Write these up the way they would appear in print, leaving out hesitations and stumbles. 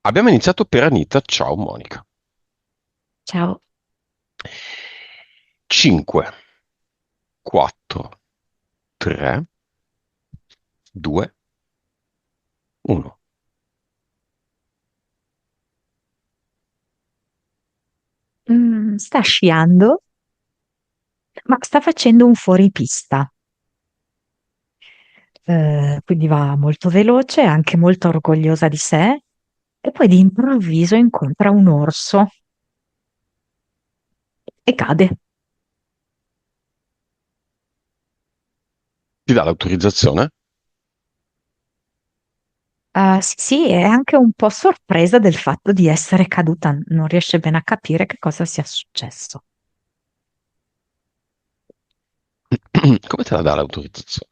Abbiamo iniziato per Anita. Ciao Monica. Ciao. 5, 4, 3, 2, 1. Sta sciando, ma sta facendo un fuoripista. Quindi va molto veloce, anche molto orgogliosa di sé, e poi di improvviso incontra un orso e cade. Ti dà l'autorizzazione? Sì, sì, è anche un po' sorpresa del fatto di essere caduta, non riesce bene a capire che cosa sia successo. Come te la dà l'autorizzazione?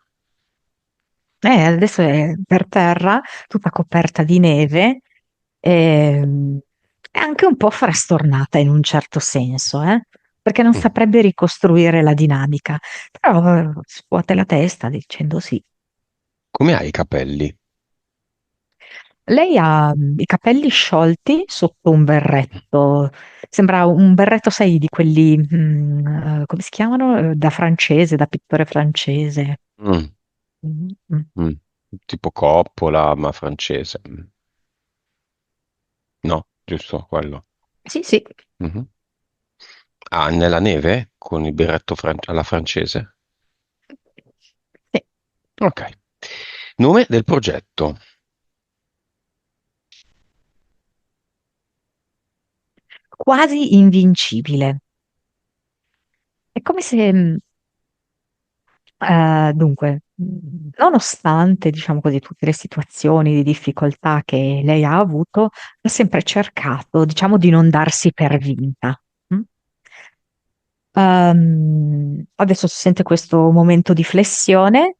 Adesso è per terra, tutta coperta di neve, ehm, è anche un po' frastornata in un certo senso, perché non Mm. saprebbe ricostruire la dinamica, però scuote la testa dicendo sì. Come hai i capelli? Lei ha i capelli sciolti sotto un berretto, sembra un berretto, sai, di quelli, come si chiamano? Da francese, da pittore francese. Mm, Mm, mm. mm. Tipo coppola, ma francese. No, giusto quello. Sì, sì. Mhm. Ah, nella neve con il berretto alla francese? Sì. Ok. Nome del progetto. Quasi invincibile. È come se, dunque, nonostante, diciamo così, tutte le situazioni di difficoltà che lei ha avuto, ha sempre cercato, diciamo, di non darsi per vinta. mm? Adesso si sente questo momento di flessione,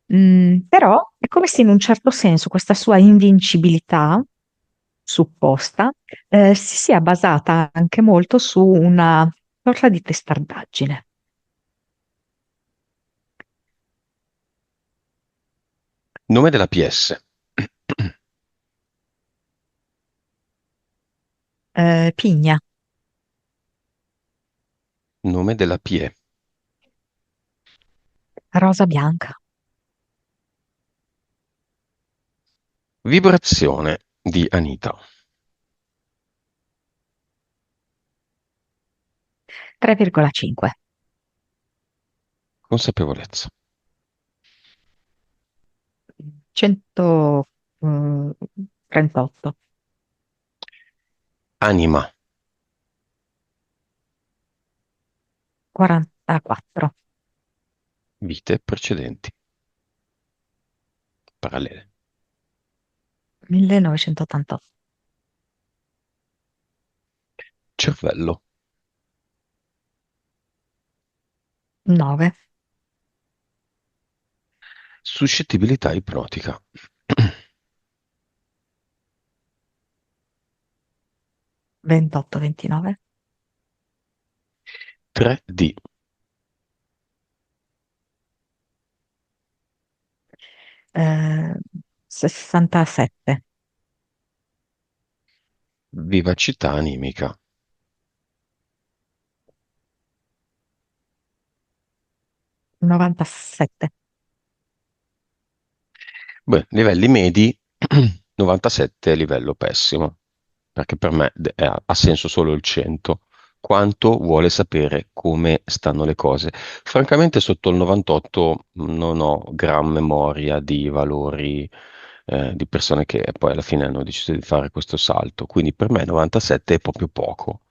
però è come se in un certo senso questa sua invincibilità supposta, si sia basata anche molto su una sorta di testardaggine. Nome della PS. Pigna, Nome della PE. rosa bianca, Vibrazione di Anita. 3,5, Consapevolezza. 138, Anima. 44, Vite precedenti. Parallele. 1988, Cervello. 9, Suscettibilità ipnotica. 28, 29, 3D. eh, 67, Vivacità animica. 97. Beh, livelli medi, 97 livello pessimo, perché per me ha senso solo il 100. Quanto vuole sapere come stanno le cose. Francamente, sotto il 98 non ho gran memoria di valori di persone che poi alla fine hanno deciso di fare questo salto. Quindi per me 97 è proprio poco.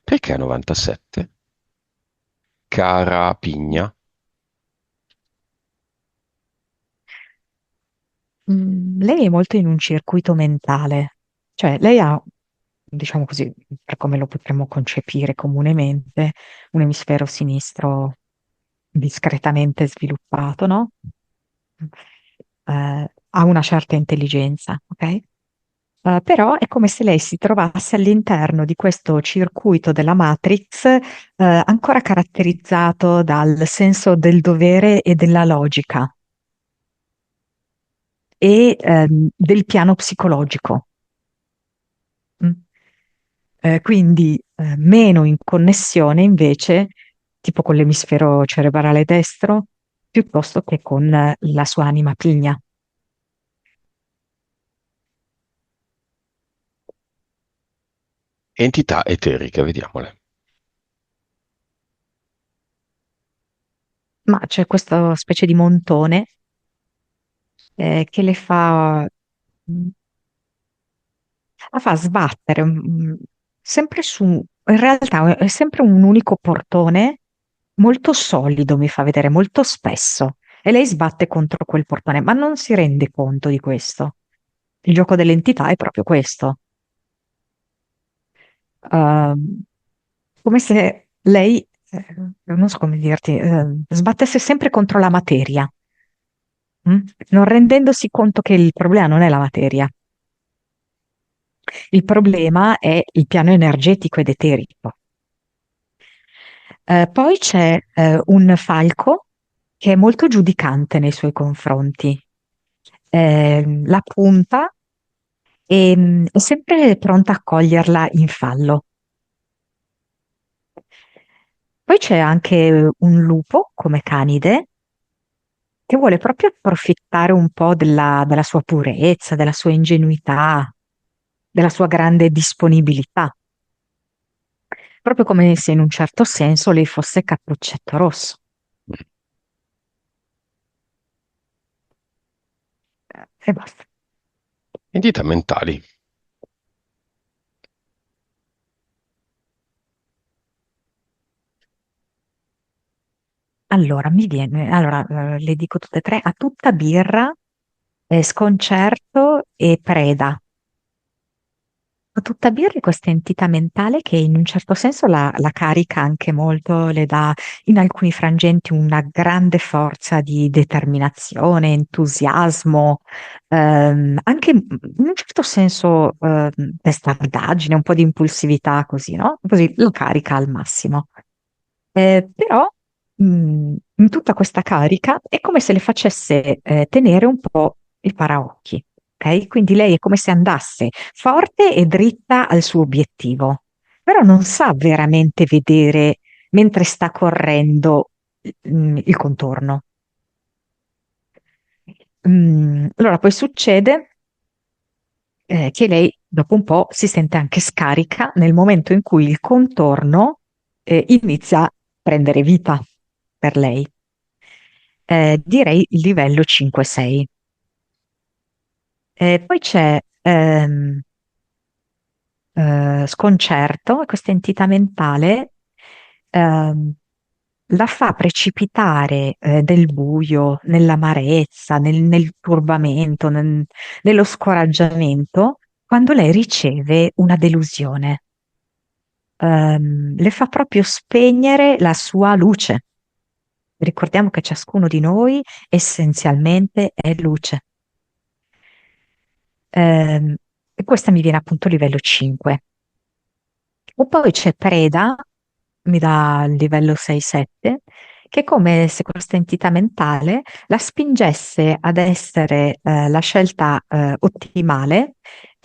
Perché 97? Cara Pigna. Lei è molto in un circuito mentale, cioè lei ha, diciamo così, per come lo potremmo concepire comunemente, un emisfero sinistro discretamente sviluppato, no? Ha una certa intelligenza, ok? Però è come se lei si trovasse all'interno di questo circuito della Matrix, ancora caratterizzato dal senso del dovere e della logica e del piano psicologico. quindi meno in connessione invece, tipo con l'emisfero cerebrale destro, piuttosto che con la sua anima pigna. Entità eteriche, vediamole. Ma c'è questa specie di montone che la fa sbattere sempre su, in realtà è sempre un unico portone molto solido, mi fa vedere molto spesso. E lei sbatte contro quel portone, ma non si rende conto di questo. Il gioco dell'entità è proprio questo. Ehm, Come se lei, non so come dirti, sbattesse sempre contro la materia, mm? Non rendendosi conto che il problema non è la materia. Il problema è il piano energetico ed eterico. Poi c'è un falco che è molto giudicante nei suoi confronti. La punta è sempre pronta a coglierla in fallo. Poi c'è anche un lupo come canide che vuole proprio approfittare un po' della sua purezza, della sua ingenuità, della sua grande disponibilità, proprio come se in un certo senso lei fosse Cappuccetto Rosso. E basta. Entità mentali. Allora, le dico tutte e tre, a tutta birra, sconcerto e preda. Tuttavia, questa entità mentale che in un certo senso la carica anche molto, le dà in alcuni frangenti una grande forza di determinazione, entusiasmo, anche in un certo senso testardaggine, un po' di impulsività così, no? Così lo carica al massimo. Però in tutta questa carica è come se le facesse tenere un po' il paraocchi, ok? Quindi lei è come se andasse forte e dritta al suo obiettivo, però non sa veramente vedere mentre sta correndo il contorno. Allora poi succede che lei dopo un po' si sente anche scarica nel momento in cui il contorno inizia a prendere vita per lei. Direi il livello 5-6. Poi c'è sconcerto, e questa entità mentale ehm, la fa precipitare nel buio, nell'amarezza, nel turbamento, nello scoraggiamento, quando lei riceve una delusione. Le fa proprio spegnere la sua luce. Ricordiamo che ciascuno di noi essenzialmente è luce. E questa mi viene appunto livello 5. E poi c'è Preda, mi dà il livello 6-7, che è come se questa entità mentale la spingesse ad essere la scelta ottimale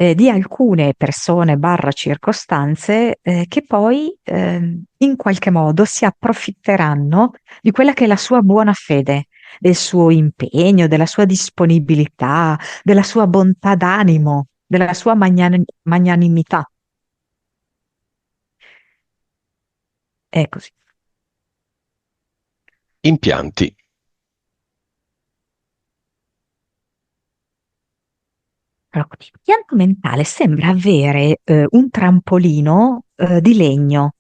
di alcune persone barra circostanze che poi in qualche modo si approfitteranno di quella che è la sua buona fede, del suo impegno, della sua disponibilità, della sua bontà d'animo, della sua magnanimità. È così. Impianti. Allora, il pianto mentale sembra avere un trampolino di legno,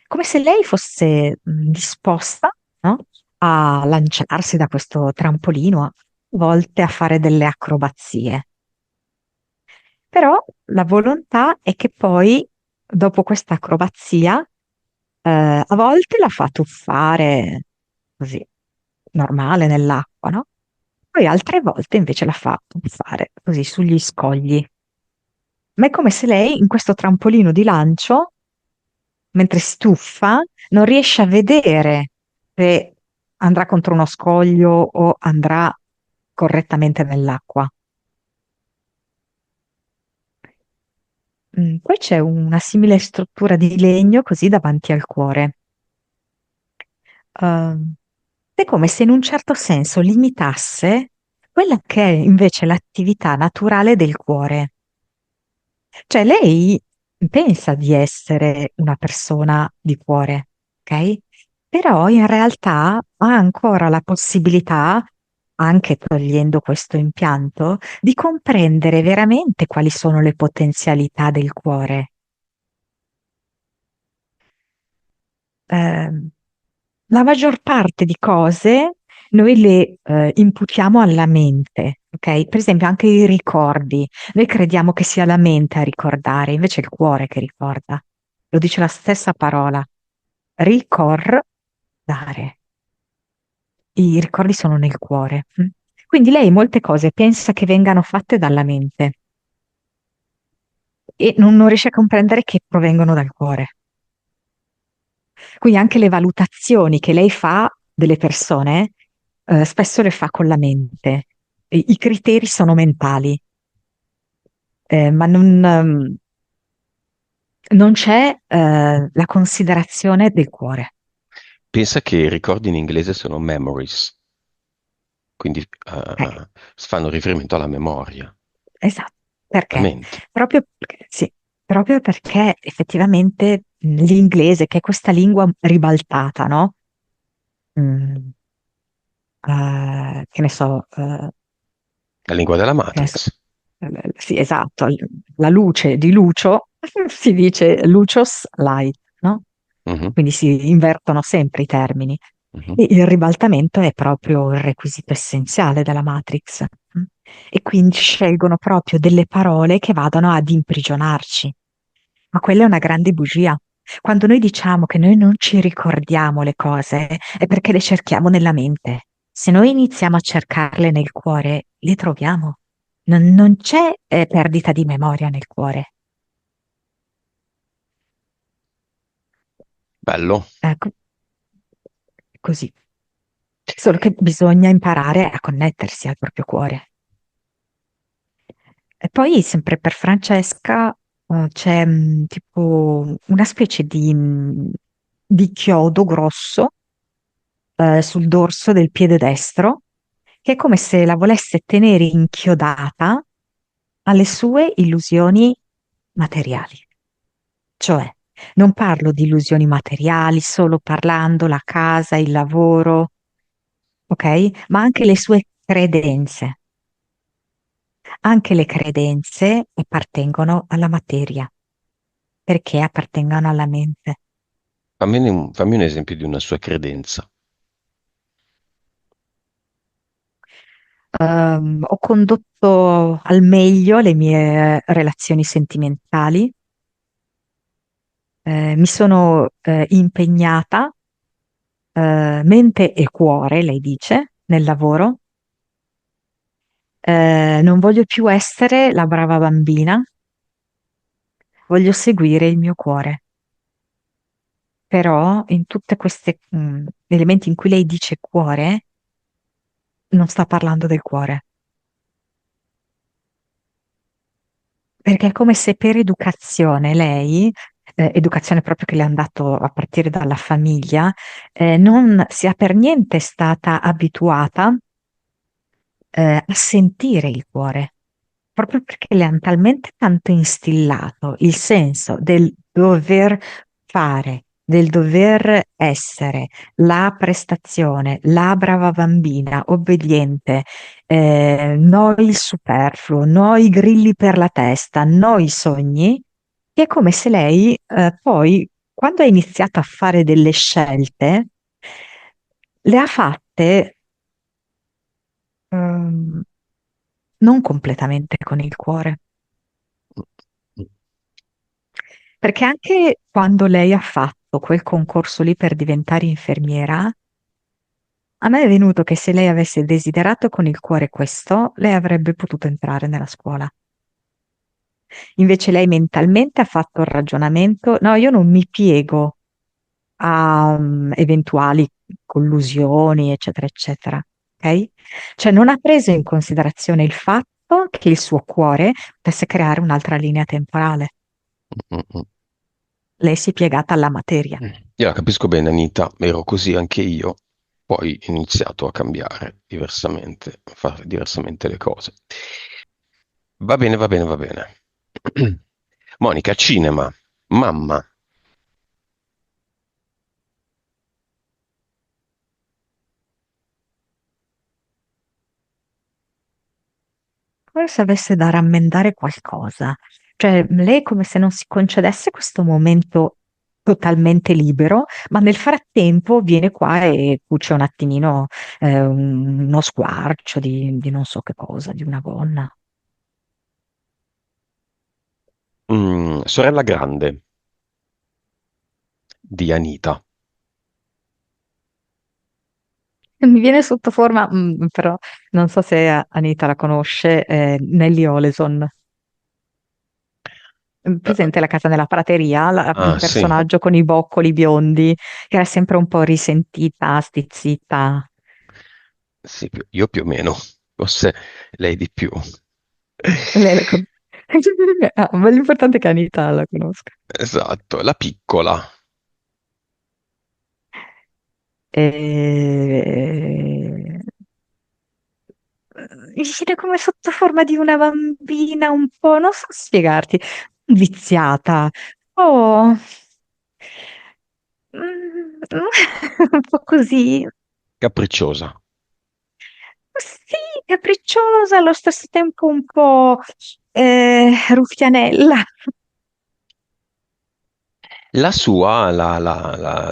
come se lei fosse disposta, no, a lanciarsi da questo trampolino, a volte a fare delle acrobazie. Però la volontà è che poi, dopo questa acrobazia, a volte la fa tuffare così, normale nell'acqua, no? Poi altre volte invece la fa tuffare così sugli scogli. Ma è come se lei in questo trampolino di lancio, mentre si tuffa, non riesce a vedere se andrà contro uno scoglio o andrà correttamente nell'acqua. Poi c'è una simile struttura di legno così davanti al cuore. Ehm, è come se in un certo senso limitasse quella che è invece l'attività naturale del cuore. Cioè, lei pensa di essere una persona di cuore, ok? Però in realtà ha ancora la possibilità, anche togliendo questo impianto, di comprendere veramente quali sono le potenzialità del cuore. Ehm, la maggior parte di cose noi le imputiamo alla mente, ok? Per esempio anche i ricordi. Noi crediamo che sia la mente a ricordare, invece è il cuore che ricorda. Lo dice la stessa parola, ricordare. I ricordi sono nel cuore. Mm. Quindi lei molte cose pensa che vengano fatte dalla mente e non riesce a comprendere che provengono dal cuore. Quindi anche le valutazioni che lei fa delle persone, spesso le fa con la mente. I criteri sono mentali, ma non c'è, la considerazione del cuore. Pensa che i ricordi in inglese sono memories, quindi fanno riferimento alla memoria, Esatto. alla Perché? mente. Sì, proprio perché effettivamente l'inglese, che è questa lingua ribaltata, no? Mm, che ne so, La lingua della che ne so, Matrix. sì, esatto, la luce di Lucio si dice Lucios Light, no? Mhm, Quindi si invertono sempre i termini. mhm. E il ribaltamento è proprio il requisito essenziale della Matrix. Mm. E quindi scelgono proprio delle parole che vadano ad imprigionarci. Ma quella è una grande bugia. Quando noi diciamo che noi non ci ricordiamo le cose, è perché le cerchiamo nella mente. Se noi iniziamo a cercarle nel cuore, le troviamo. Non c'è perdita di memoria nel cuore. Bello. Ecco, così. Solo che bisogna imparare a connettersi al proprio cuore. E poi, sempre per Francesca, c'è tipo una specie di chiodo grosso sul dorso del piede destro, che è come se la volesse tenere inchiodata alle sue illusioni materiali. Cioè, non parlo di illusioni materiali solo parlando la casa, il lavoro, ok? Ma anche le sue credenze. Anche le credenze appartengono alla materia, perché appartengono alla mente. Fammi un esempio di una sua credenza. Ho condotto al meglio le mie relazioni sentimentali, mi sono impegnata, mente e cuore, lei dice, nel lavoro. Non voglio più essere la brava bambina, voglio seguire il mio cuore. Però in tutte queste elementi in cui lei dice cuore, non sta parlando del cuore, perché è come se per educazione lei, educazione proprio che le è andato a partire dalla famiglia, non sia per niente stata abituata, a sentire il cuore, proprio perché le hanno talmente tanto instillato il senso del dover fare, del dover essere la prestazione, la brava bambina, obbediente, no il superfluo, no i grilli per la testa, no i sogni, che è come se lei, poi, quando ha iniziato a fare delle scelte, le ha fatte, ehm, non completamente con il cuore. Perché anche quando lei ha fatto quel concorso lì per diventare infermiera, a me è venuto che se lei avesse desiderato con il cuore questo, lei avrebbe potuto entrare nella scuola. Invece lei mentalmente ha fatto il ragionamento, no, io non mi piego a eventuali collusioni, eccetera, eccetera. Ok? Cioè non ha preso in considerazione il fatto che il suo cuore potesse creare un'altra linea temporale. Mm, mm. Lei si è piegata alla materia. Io la capisco bene, Anita, ero così anche io, poi ho iniziato a cambiare diversamente, a fare diversamente le cose. Va bene, va bene, va bene. Monica, cinema, mamma. Come se avesse da rammendare qualcosa. Cioè, lei è come se non si concedesse questo momento totalmente libero, ma nel frattempo viene qua e cuce un attimino uno squarcio di non so che cosa, di una gonna. Sorella grande di Anita. Mi viene sotto forma, però non so se Anita la conosce, Nelly Oleson. Eh, Presente la casa nella prateria, il ah, sì, personaggio con i boccoli biondi, che era sempre un po' risentita, stizzita. sì, io più o meno, forse lei di più. Lei la con- Ah, ma l'importante è che Anita la conosca. Esatto, la piccola. E... Mi viene come sotto forma di una bambina un po', non so spiegarti, viziata. Oh, un po' così. Capricciosa. Sì, capricciosa, allo stesso tempo un po' ruffianella,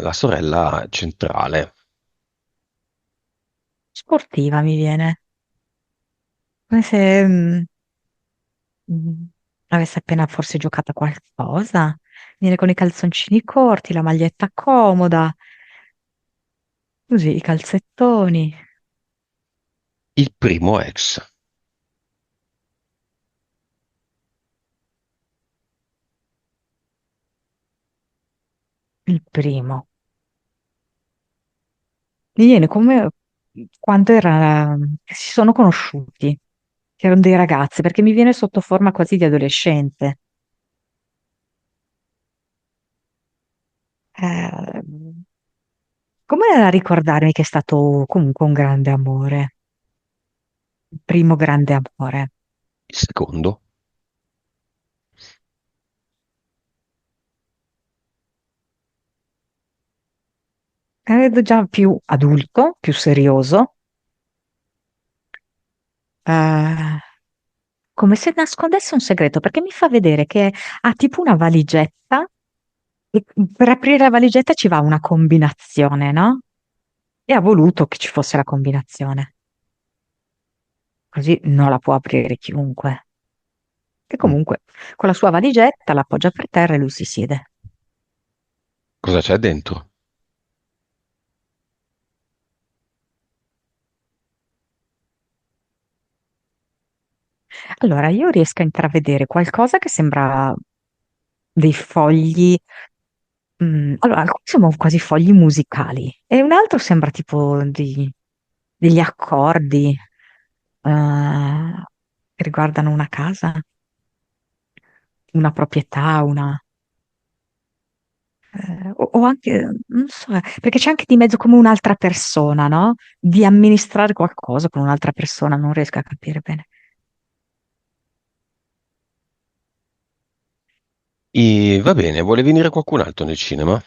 La sorella centrale. sportiva mi viene, come se mm, avesse appena forse giocato a qualcosa. Viene con i calzoncini corti, la maglietta comoda, così i calzettoni. Il primo ex. Il primo. Mi viene come quando era, che si sono conosciuti, che erano dei ragazzi, perché mi viene sotto forma quasi di adolescente. Eh, Come a ricordarmi che è stato comunque un grande amore, il primo grande amore. Il secondo. Credo già più adulto, più serioso, eh, come se nascondesse un segreto, perché mi fa vedere che ha tipo una valigetta e per aprire la valigetta ci va una combinazione, no? E ha voluto che ci fosse la combinazione, così non la può aprire chiunque. E Mm. comunque con la sua valigetta l'appoggia per terra e lui si siede. Cosa c'è dentro? Allora, io riesco a intravedere qualcosa che sembra dei fogli, allora, alcuni sembrano quasi fogli musicali e un altro sembra tipo degli accordi che riguardano una casa, una proprietà, o anche, non so, perché c'è anche di mezzo come un'altra persona, no? Di amministrare qualcosa con un'altra persona, non riesco a capire bene. Va bene, vuole venire qualcun altro nel cinema?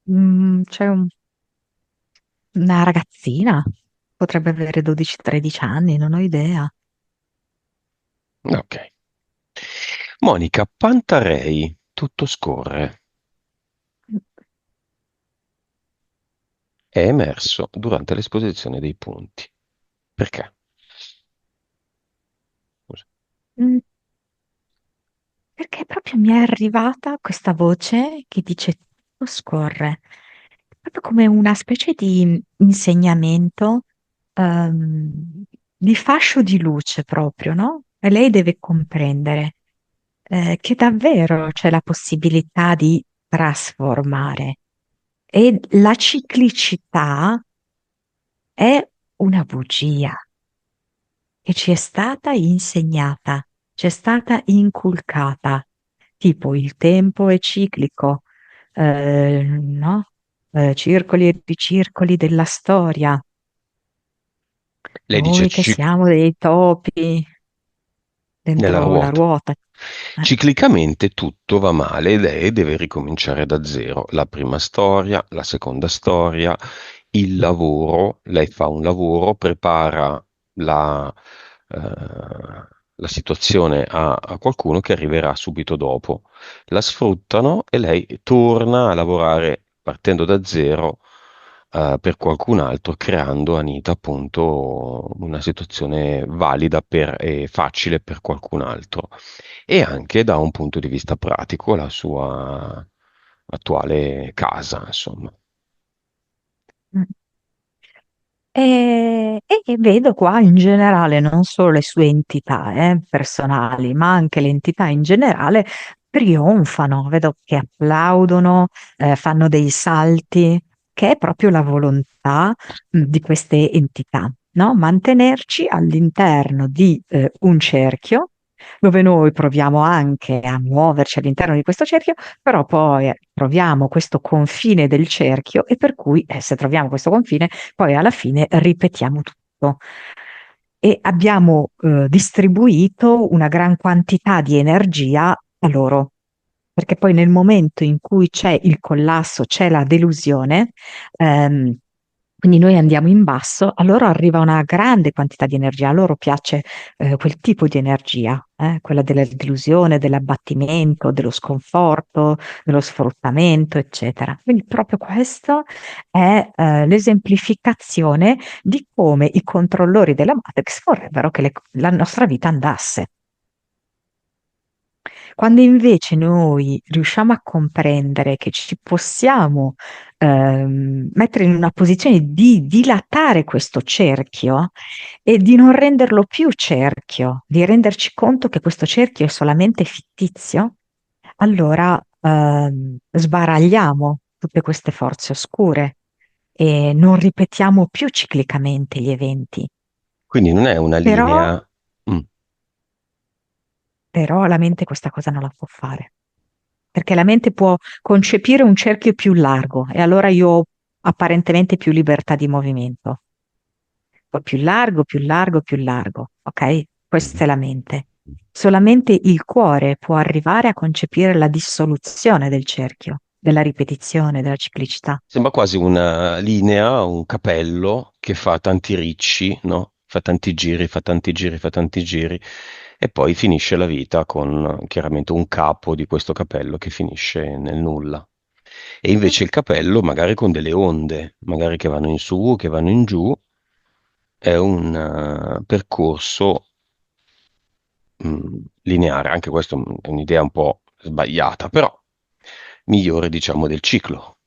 C'è una ragazzina, potrebbe avere 12-13 anni, non ho idea. Ok. Monica Pantarei, tutto scorre. È emerso durante l'esposizione dei punti. Perché? Scusa. Mm, Perché proprio mi è arrivata questa voce che dice tutto scorre, proprio come una specie di insegnamento, di fascio di luce proprio, no? E lei deve comprendere, che davvero c'è la possibilità di trasformare e la ciclicità. è una bugia che ci è stata insegnata, ci è stata inculcata, tipo il tempo è ciclico, no? Circoli e ricircoli della storia. Lei dice Noi che siamo dei topi nella dentro la ruota. ruota. Ciclicamente tutto va male e lei deve ricominciare da zero. La prima storia, la seconda storia, il lavoro. Lei fa un lavoro, prepara la, la situazione a qualcuno che arriverà subito dopo. La sfruttano e lei torna a lavorare partendo da zero per qualcun altro, creando Anita appunto una situazione valida e facile per qualcun altro. E anche da un punto di vista pratico, la sua attuale casa, insomma. Mm. E vedo qua in generale non solo le sue entità personali, ma anche le entità in generale trionfano, vedo che applaudono, fanno dei salti, che è proprio la volontà di queste entità, no? Mantenerci all'interno di un cerchio dove noi proviamo anche a muoverci all'interno di questo cerchio, però poi troviamo questo confine del cerchio e per cui se troviamo questo confine poi alla fine ripetiamo tutto. E abbiamo distribuito una gran quantità di energia a loro, perché poi nel momento in cui c'è il collasso, c'è la delusione, ehm, quindi noi andiamo in basso, a loro arriva una grande quantità di energia, a loro piace quel tipo di energia, quella della delusione, dell'abbattimento, dello sconforto, dello sfruttamento, eccetera. Quindi proprio questo è l'esemplificazione di come i controllori della Matrix vorrebbero che la nostra vita andasse. Quando invece noi riusciamo a comprendere che ci possiamo mettere in una posizione di dilatare questo cerchio e di non renderlo più cerchio, di renderci conto che questo cerchio è solamente fittizio, allora sbaragliamo tutte queste forze oscure e non ripetiamo più ciclicamente gli eventi. Quindi non è una Però, linea. Mm. però la mente questa cosa non la può fare, perché la mente può concepire un cerchio più largo e allora io ho apparentemente più libertà di movimento. Poi più largo, più largo, più largo, ok? Questa è la mente. Solamente il cuore può arrivare a concepire la dissoluzione del cerchio, della ripetizione, della ciclicità. Sembra quasi una linea, un capello che fa tanti ricci, no? Fa tanti giri, fa tanti giri, fa tanti giri e poi finisce la vita con chiaramente un capo di questo capello che finisce nel nulla. E invece il capello, magari con delle onde, magari che vanno in su, che vanno in giù, è un percorso lineare. Anche questa è un'idea un po' sbagliata, però migliore, diciamo, del ciclo, no?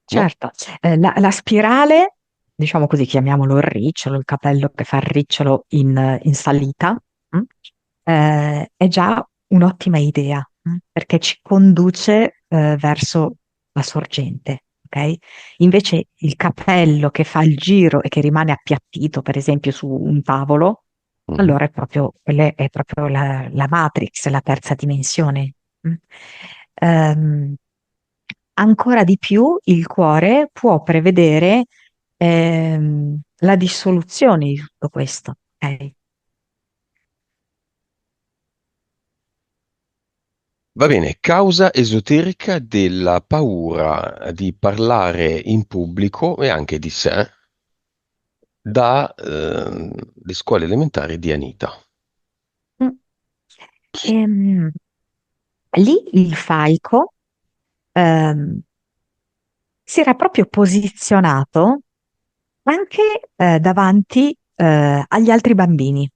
Certo, la spirale, diciamo così, chiamiamolo il ricciolo, il capello che fa il ricciolo in salita, mm? È già un'ottima idea, perché ci conduce verso la sorgente, ok? Invece il capello che fa il giro e che rimane appiattito, per esempio, su un tavolo, Mhm. allora quella è proprio la Matrix, la terza dimensione. Mm? Ehm, Ancora di più il cuore può prevedere la dissoluzione di tutto questo. Ok? Va bene, causa esoterica della paura di parlare in pubblico e anche di sé da le scuole elementari di Anita. Mm. Ehm, Lì il falco ehm, si era proprio posizionato anche davanti agli altri bambini,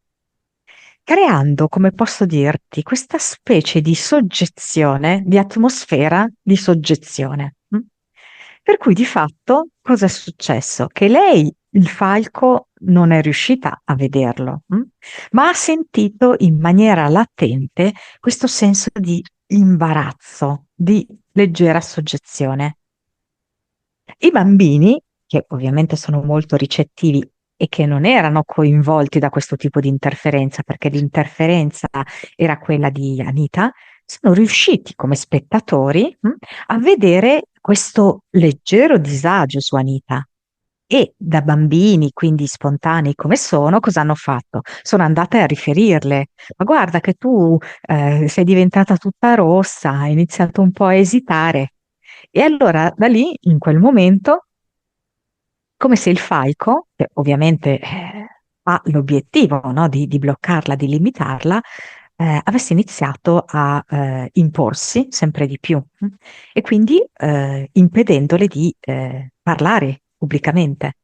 creando, come posso dirti, questa specie di soggezione, di atmosfera di soggezione. Per cui di fatto cosa è successo? Che lei, il falco, non è riuscita a vederlo, ma ha sentito in maniera latente questo senso di imbarazzo, di leggera soggezione. I bambini, che ovviamente sono molto ricettivi e che non erano coinvolti da questo tipo di interferenza, perché l'interferenza era quella di Anita, sono riusciti come spettatori, a vedere questo leggero disagio su Anita. E da bambini, quindi spontanei come sono, cosa hanno fatto? Sono andate a riferirle. Ma guarda che tu sei diventata tutta rossa, hai iniziato un po' a esitare. E allora da lì, in quel momento, come se il falco, che ovviamente ha l'obiettivo, no, di bloccarla, di limitarla, avesse iniziato a imporsi sempre di più e quindi impedendole di parlare pubblicamente.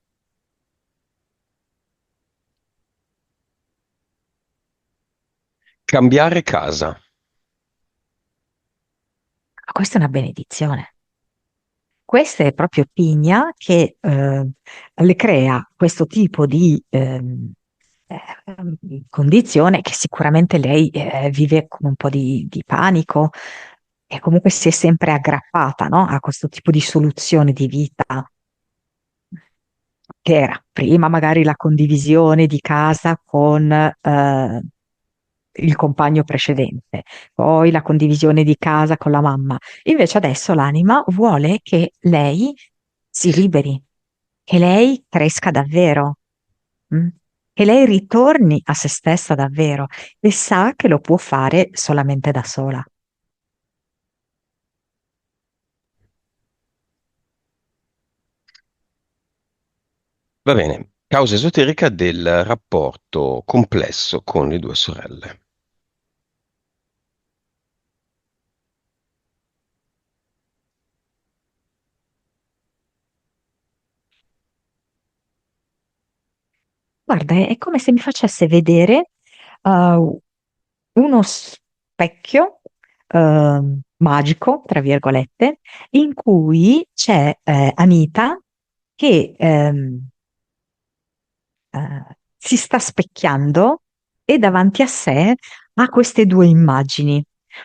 Cambiare casa. Ma questa è una benedizione. Questa è proprio Pigna che le crea questo tipo di condizione che sicuramente lei vive con un po' di panico e comunque si è sempre aggrappata, no, a questo tipo di soluzione di vita che era prima magari la condivisione di casa con il compagno precedente, poi la condivisione di casa con la mamma. Invece adesso l'anima vuole che lei si liberi, che lei cresca davvero, mm? Che lei ritorni a se stessa davvero e sa che lo può fare solamente da sola. Va bene. Causa esoterica del rapporto complesso con le due sorelle. Guarda, è come se mi facesse vedere uno specchio magico, tra virgolette, in cui c'è Anita che si sta specchiando e davanti a sé ha queste due immagini,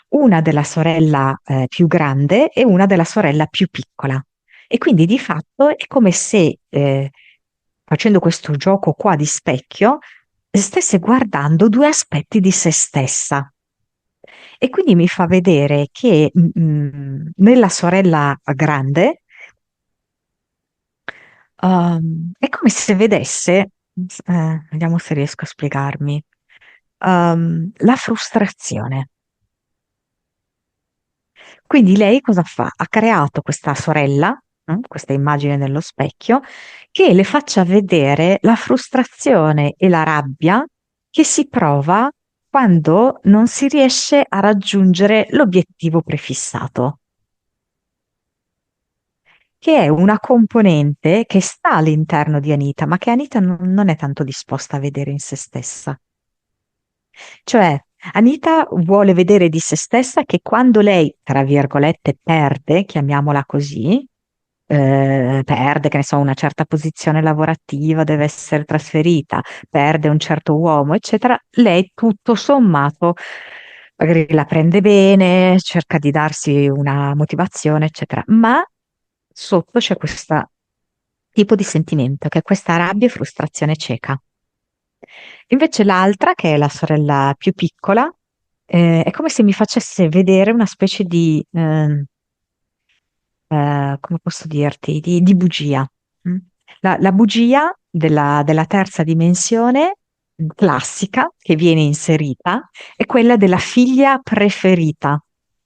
una della sorella più grande e una della sorella più piccola. E quindi di fatto è come se facendo questo gioco qua di specchio stesse guardando due aspetti di se stessa. E quindi mi fa vedere che nella sorella grande è come se vedesse, vediamo se riesco a spiegarmi, la frustrazione. Quindi lei cosa fa? Ha creato questa sorella, questa immagine nello specchio, che le faccia vedere la frustrazione e la rabbia che si prova quando non si riesce a raggiungere l'obiettivo prefissato, che è una componente che sta all'interno di Anita, ma che Anita non è tanto disposta a vedere in se stessa. Cioè, Anita vuole vedere di se stessa che quando lei, tra virgolette, perde, chiamiamola così, perde, che ne so, una certa posizione lavorativa, deve essere trasferita, perde un certo uomo, eccetera, lei tutto sommato magari la prende bene, cerca di darsi una motivazione, eccetera, ma sotto c'è questo tipo di sentimento, che è questa rabbia e frustrazione cieca. Invece l'altra, che è la sorella più piccola, è come se mi facesse vedere una specie di, come posso dirti, di bugia. mm? La bugia della terza dimensione classica che viene inserita è quella della figlia preferita,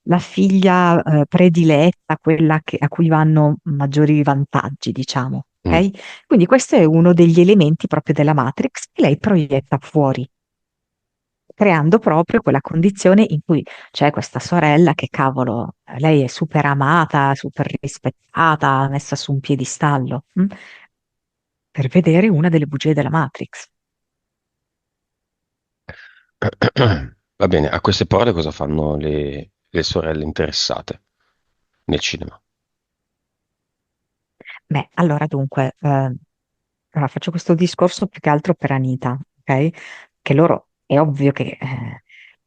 la figlia prediletta, quella a cui vanno maggiori vantaggi, diciamo. Mm. Ok? Quindi questo è uno degli elementi proprio della Matrix che lei proietta fuori, creando proprio quella condizione in cui c'è questa sorella che, cavolo, lei è super amata, super rispettata, messa su un piedistallo, per vedere una delle bugie della Matrix. Va bene, a queste parole cosa fanno le sorelle interessate nel cinema? Beh, allora dunque, allora faccio questo discorso più che altro per Anita, ok? Che loro è ovvio che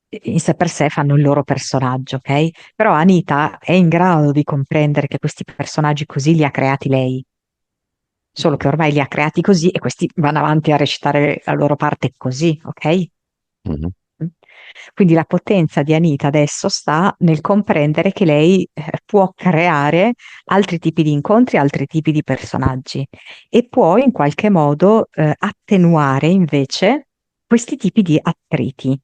in sé per sé fanno il loro personaggio, ok? Però Anita è in grado di comprendere che questi personaggi così li ha creati lei, solo che ormai li ha creati così e questi vanno avanti a recitare la loro parte così, ok? Mhm. Quindi la potenza di Anita adesso sta nel comprendere che lei può creare altri tipi di incontri, altri tipi di personaggi e può in qualche modo attenuare invece questi tipi di attriti.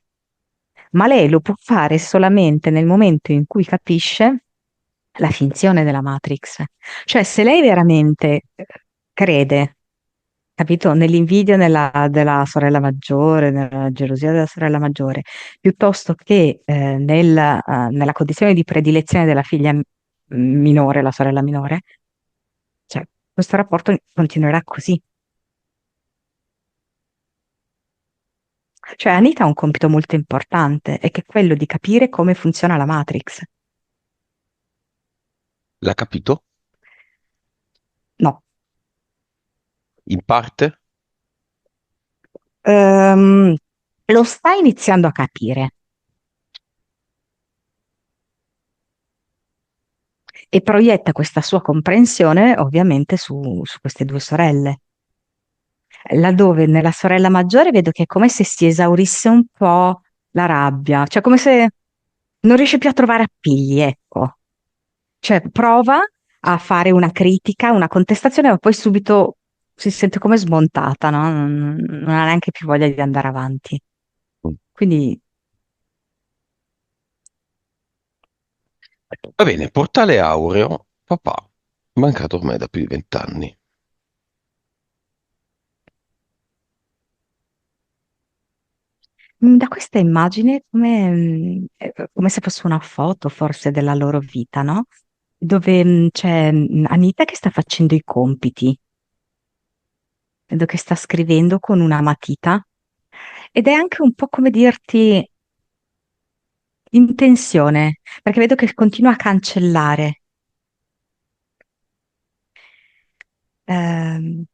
Ma lei lo può fare solamente nel momento in cui capisce la finzione della Matrix. Cioè, se lei veramente crede, capito, nell'invidia della sorella maggiore, nella gelosia della sorella maggiore, piuttosto che nella condizione di predilezione della figlia minore, la sorella minore, cioè, questo rapporto continuerà così. Cioè, Anita ha un compito molto importante, e che è quello di capire come funziona la Matrix. L'ha capito? No. In parte? Ehm, lo sta iniziando a capire e proietta questa sua comprensione ovviamente su queste due sorelle. Laddove nella sorella maggiore vedo che è come se si esaurisse un po' la rabbia, cioè come se non riesce più a trovare appigli, ecco. Cioè prova a fare una critica, una contestazione, ma poi subito si sente come smontata, no? Non ha neanche più voglia di andare avanti. Mm. Quindi Va bene, Portale Aureo, papà, mancato ormai da più di 20 anni. Da questa immagine, come se fosse una foto forse della loro vita, no? Dove c'è Anita che sta facendo i compiti, vedo che sta scrivendo con una matita ed è anche un po' come dirti in tensione, perché vedo che continua a cancellare. Ehm,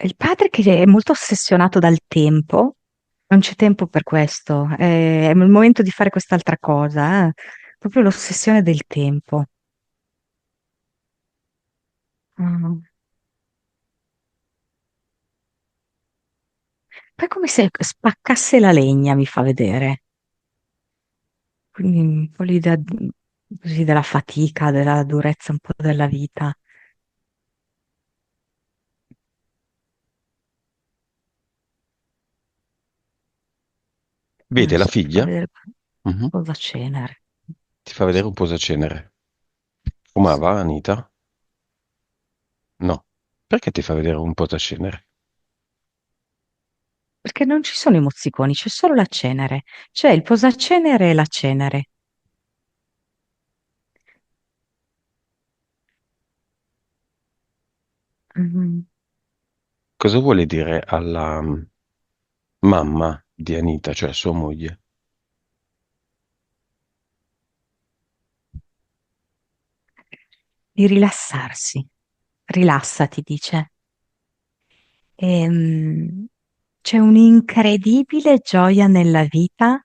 il padre che è molto ossessionato dal tempo, non c'è tempo per questo, è il momento di fare quest'altra cosa, proprio l'ossessione del tempo. Mm. Poi come se spaccasse la legna, mi fa vedere. Quindi un po' l'idea così della fatica, della durezza un po' della vita. Vede la Adesso ti fa figlia? vedere Mhm. cosa cenere. Ti fa vedere un posacenere. Fumava Anita? No. Perché ti fa vedere un posacenere? Perché non ci sono i mozziconi, c'è solo la cenere. C'è il posacenere e la cenere. Mm. Cosa vuole dire alla mamma di Anita, cioè sua moglie? Di rilassarsi. Rilassati, dice. C'è un'incredibile gioia nella vita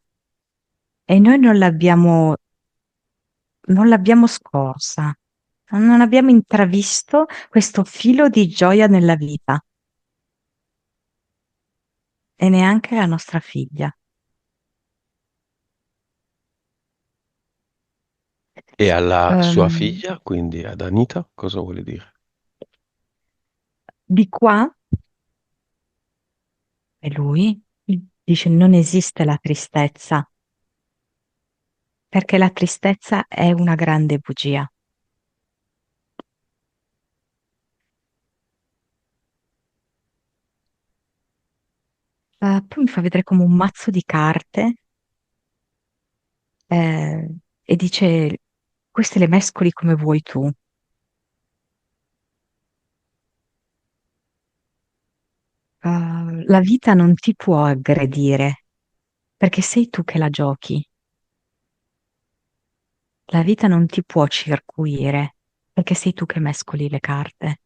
e noi non l'abbiamo scorsa. Non abbiamo intravisto questo filo di gioia nella vita e neanche la nostra figlia. E alla sua Ehm, figlia, quindi ad Anita, cosa vuole dire? di qua, e lui dice non esiste la tristezza, perché la tristezza è una grande bugia. Poi mi fa vedere come un mazzo di carte e dice queste le mescoli come vuoi tu. La vita non ti può aggredire perché sei tu che la giochi. La vita non ti può circuire perché sei tu che mescoli le carte.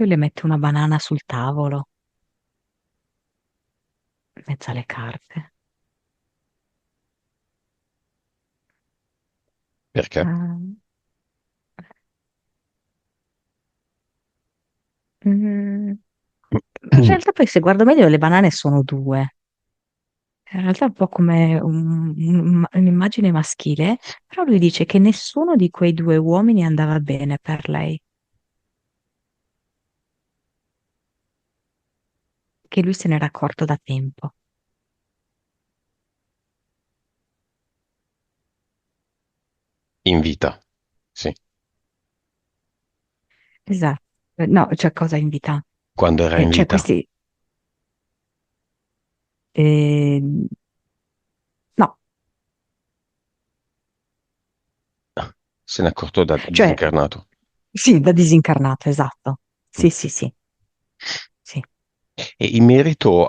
Poi le mette una banana sul tavolo, in mezzo alle carte. Perché? Ah, mm, in realtà poi se guardo meglio le banane sono due. In realtà è un po' come un'immagine maschile, però lui dice che nessuno di quei due uomini andava bene per lei, che lui se n'era accorto da tempo. In vita, sì. Esatto. No, cioè cosa invita? Quando era in Cioè vita. questi... eh, no, Se n'è accorto da cioè disincarnato. sì, da disincarnato, esatto. Mm. Sì, sì, sì, sì. E in merito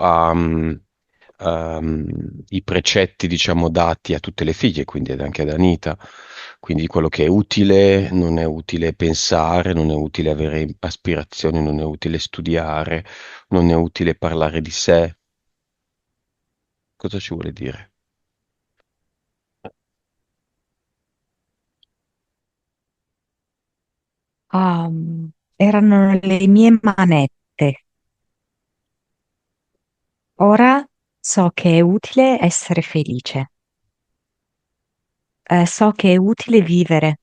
i precetti, diciamo, dati a tutte le figlie, quindi anche ad Anita, quindi quello che è utile, non è utile pensare, non è utile avere aspirazioni, non è utile studiare, non è utile parlare di sé. Cosa ci vuole dire? Ah, erano le mie manette. Ora so che è utile essere felice. So che è utile vivere.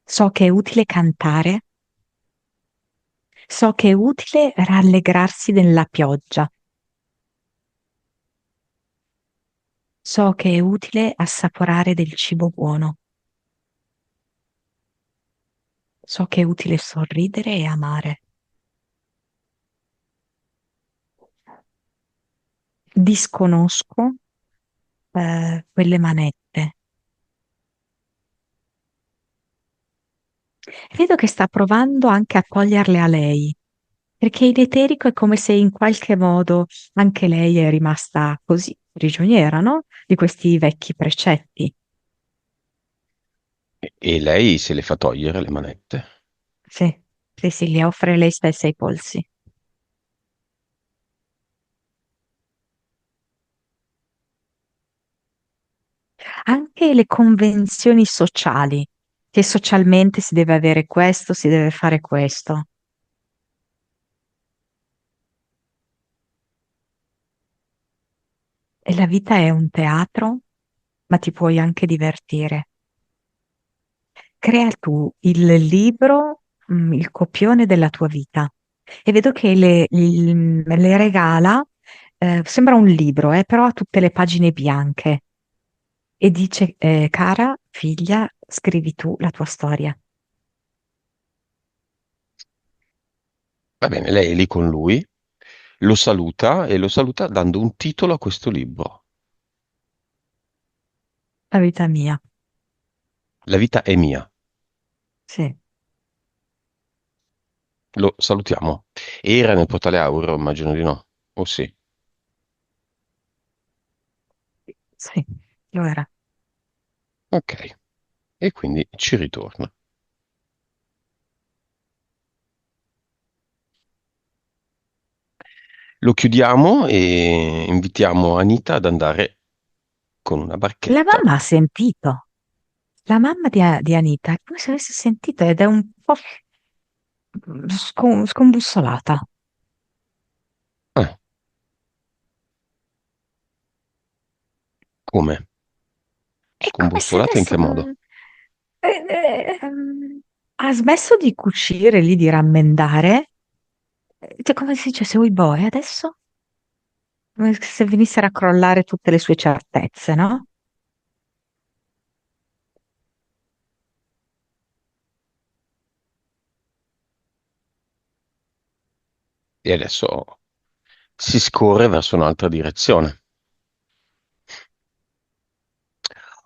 So che è utile cantare. So che è utile rallegrarsi nella pioggia. So che è utile assaporare del cibo buono. So che è utile sorridere e amare. Disconosco, quelle manette. Vedo che sta provando anche a toglierle a lei, perché in eterico è come se in qualche modo anche lei è rimasta così prigioniera, no? Di questi vecchi precetti. E lei se le fa togliere le manette. Sì, sì, sì, le offre lei stessa i polsi. Anche le convenzioni sociali, che socialmente si deve avere questo, si deve fare questo. E la vita è un teatro, ma ti puoi anche divertire. Crea tu il libro, il copione della tua vita. E vedo che le regala, sembra un libro, però ha tutte le pagine bianche. E dice, cara figlia, scrivi tu la tua storia. Va bene, lei è lì con lui, lo saluta e lo saluta dando un titolo a questo libro. La vita mia. La vita è mia. Sì, Lo salutiamo. Era nel portale Auro, immagino di no. Oh sì. sì, lo era. Ok. E quindi ci ritorna. Lo chiudiamo e invitiamo Anita ad andare con una La barchetta. mamma ha sentito. La mamma di Anita è come se avesse sentito ed è un po' scombussolata. Ah, come? È come se Scombussolata in adesso che modo? ha smesso di cucire lì, di rammendare. Cioè, come si dicesse, oi boy, adesso? Come se venissero a crollare tutte le sue certezze, no? E adesso si scorre verso un'altra direzione.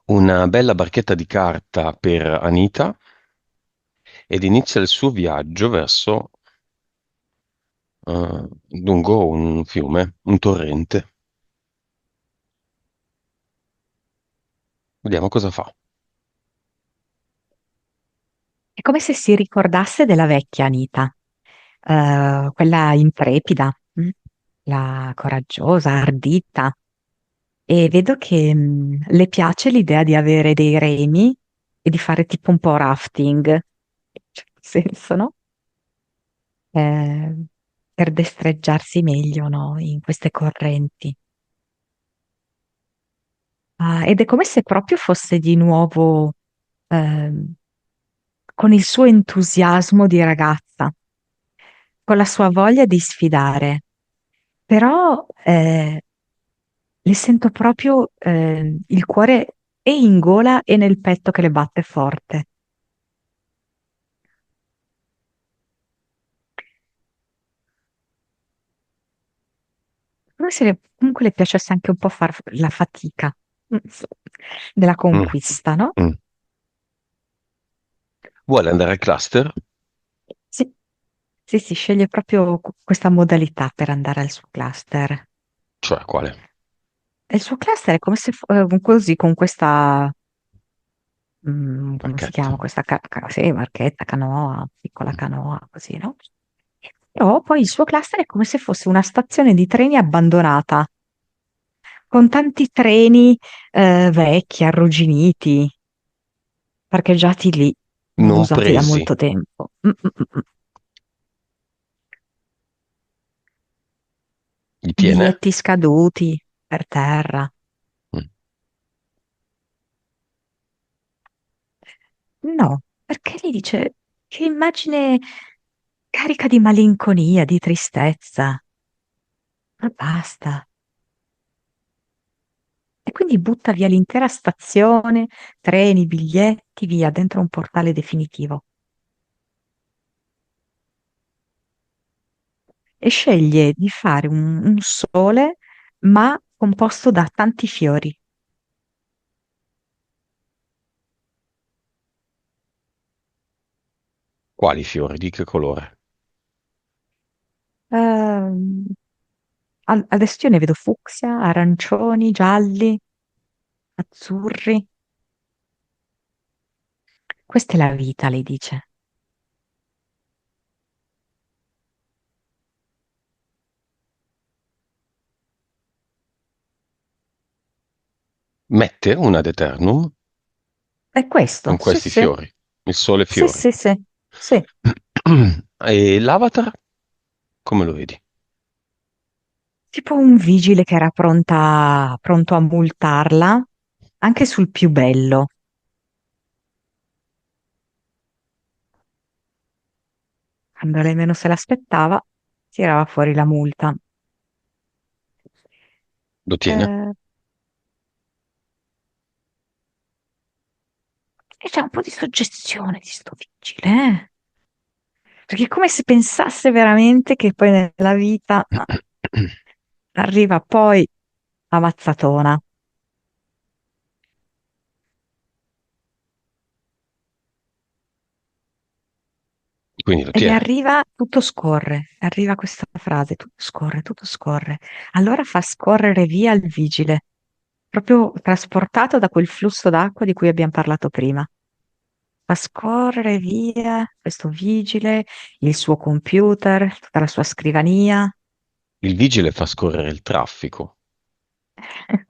Una bella barchetta di carta per Anita ed inizia il suo viaggio verso lungo un fiume, un torrente. Vediamo cosa fa. È come se si ricordasse della vecchia Anita, quella intrepida, la coraggiosa, ardita. E vedo che le piace l'idea di avere dei remi e di fare tipo un po' rafting, in un certo senso, no? Eh, per destreggiarsi meglio, no? In queste correnti. Ah, ed è come se proprio fosse di nuovo ehm, con il suo entusiasmo di ragazza, con la sua voglia di sfidare. Però le sento proprio il cuore e in gola e nel petto che le batte forte. Come se comunque le piacesse anche un po' far la fatica mm, della Mm, conquista, no? mm. Vuole andare al cluster? Sì, sì, sì, sceglie proprio questa modalità per andare al suo cluster. Cioè, quale? E il suo cluster è come se così, con questa, come si chiama? Pacchetto. Questa sì, marchetta, canoa, piccola canoa, così, no? Però poi il suo cluster è come se fosse una stazione di treni abbandonata, con tanti treni vecchi, arrugginiti, parcheggiati lì, non Non usati da presi. molto tempo. Mm. Gli tiene? Biglietti scaduti per terra. Mm. No, perché lei dice che immagine carica di malinconia, di tristezza. Ma basta. E quindi butta via l'intera stazione, treni, biglietti, via, dentro un portale definitivo. E sceglie di fare un sole, ma composto da tanti fiori. Quali fiori? Di che colore? Ehm, adesso io ne vedo fucsia, arancioni, gialli, azzurri. Questa è la vita, lei dice. Mette una ad eternum È questo, con sì, questi sì, fiori. Il sole sì, fiori. sì, sì, sì. E l'avatar? Come lo vedi? Tipo un vigile che era pronto a multarla, anche sul più bello. Quando lei meno se l'aspettava, tirava fuori la multa. Lo tiene? Eh, e c'è un po' di soggezione di sto vigile, eh? Perché è come se pensasse veramente che poi nella vita arriva poi la mazzatona. Quindi lo E le tiene. arriva, tutto scorre, arriva questa frase, tutto scorre, tutto scorre. Allora fa scorrere via il vigile, proprio trasportato da quel flusso d'acqua di cui abbiamo parlato prima. Fa scorrere via questo vigile, il suo computer, tutta la sua scrivania. Il vigile fa scorrere il traffico.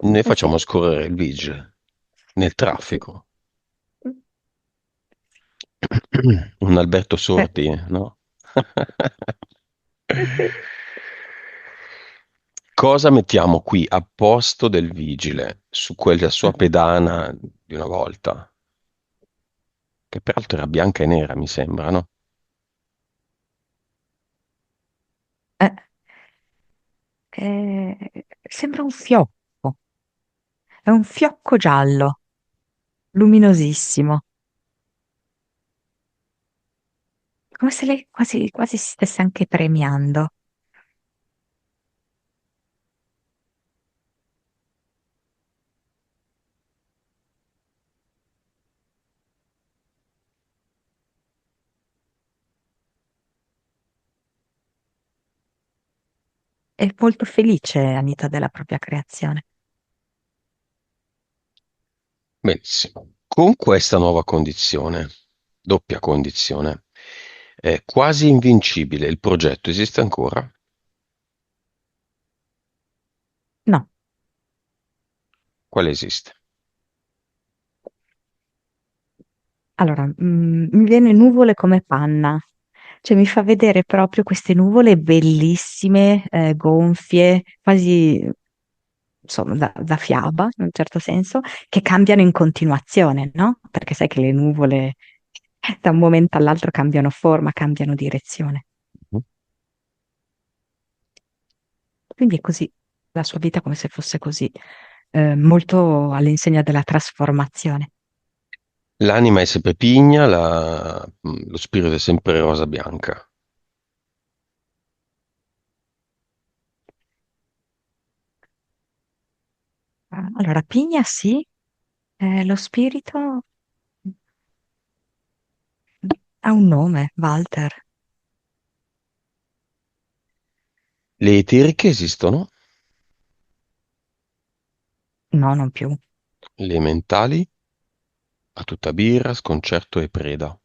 Noi Sì, facciamo scorrere il vigile nel sì. traffico. Un Alberto Eh, Sordi, no? sì. Cosa mettiamo qui a posto del vigile su quella sua pedana di una volta? Che peraltro era bianca e nera, mi sembra, no? Eh, sembra un fiocco, è un fiocco giallo, luminosissimo, come se lei quasi, quasi si stesse anche premiando. È molto felice Anita della propria creazione. Benissimo. Con questa nuova condizione, doppia condizione. È quasi invincibile, il progetto esiste ancora? No, Quale esiste? allora, mi viene nuvole come panna, cioè mi fa vedere proprio queste nuvole bellissime, gonfie, quasi insomma da fiaba, in un certo senso, che cambiano in continuazione, no? Perché sai che le nuvole da un momento all'altro cambiano forma, cambiano direzione. Mhm. Quindi è così, la sua vita come se fosse così, molto all'insegna della trasformazione. L'anima è sempre pigna, lo spirito è sempre rosa bianca. Allora, Pigna sì, lo spirito ha un nome, Walter. Le eteriche esistono? No, non più. Le mentali? A tutta birra, sconcerto e preda.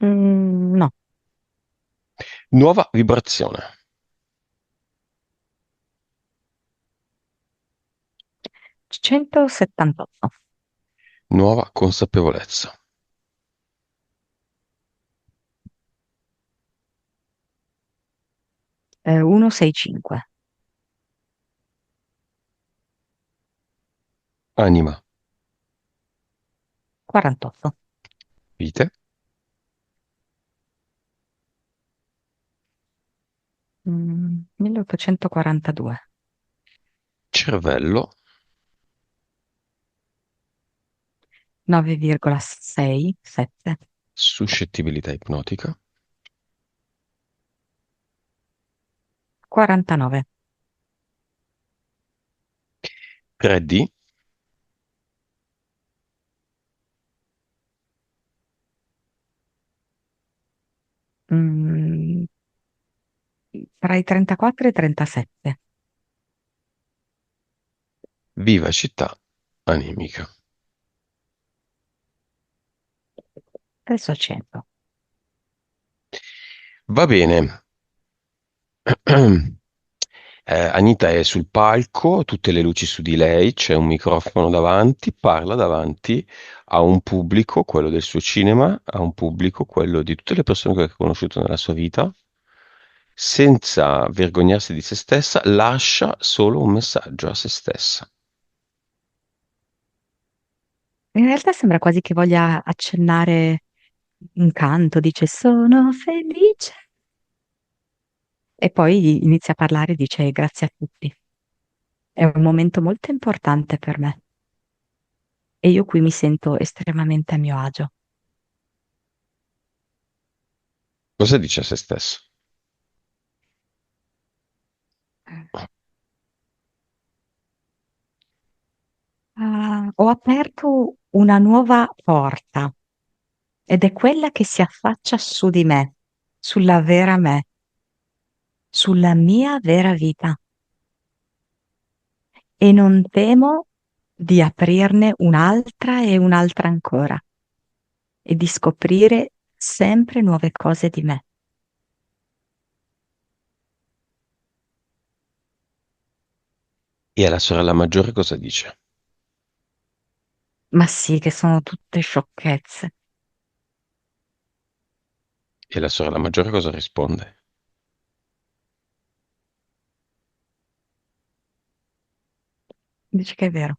No, Nuova vibrazione. 178, Nuova consapevolezza. 165, Anima. 48, Vite. 1842, Cervello. 9,67, Suscettibilità ipnotica. 49, 3D. mm, tra i 34 e i 37. Vivacità animica. Adesso 100. Va bene. Anita è sul palco, tutte le luci su di lei, c'è un microfono davanti, parla davanti a un pubblico, quello del suo cinema, a un pubblico, quello di tutte le persone che ha conosciuto nella sua vita, senza vergognarsi di se stessa, lascia solo un messaggio a se stessa. In realtà sembra quasi che voglia accennare un canto, dice sono felice e poi inizia a parlare e dice grazie a tutti. È un momento molto importante per me e io qui mi sento estremamente a mio agio. Cosa dice a se stesso? Ah, ho aperto una nuova porta ed è quella che si affaccia su di me, sulla vera me, sulla mia vera vita e non temo di aprirne un'altra e un'altra ancora e di scoprire sempre nuove cose di me. E alla sorella maggiore cosa dice? Ma sì, che sono tutte sciocchezze. E la sorella maggiore cosa risponde? Dici che è vero,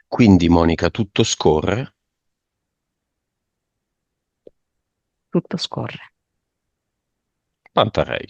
Quindi, Monica, tutto scorre. tutto scorre. Pantarei.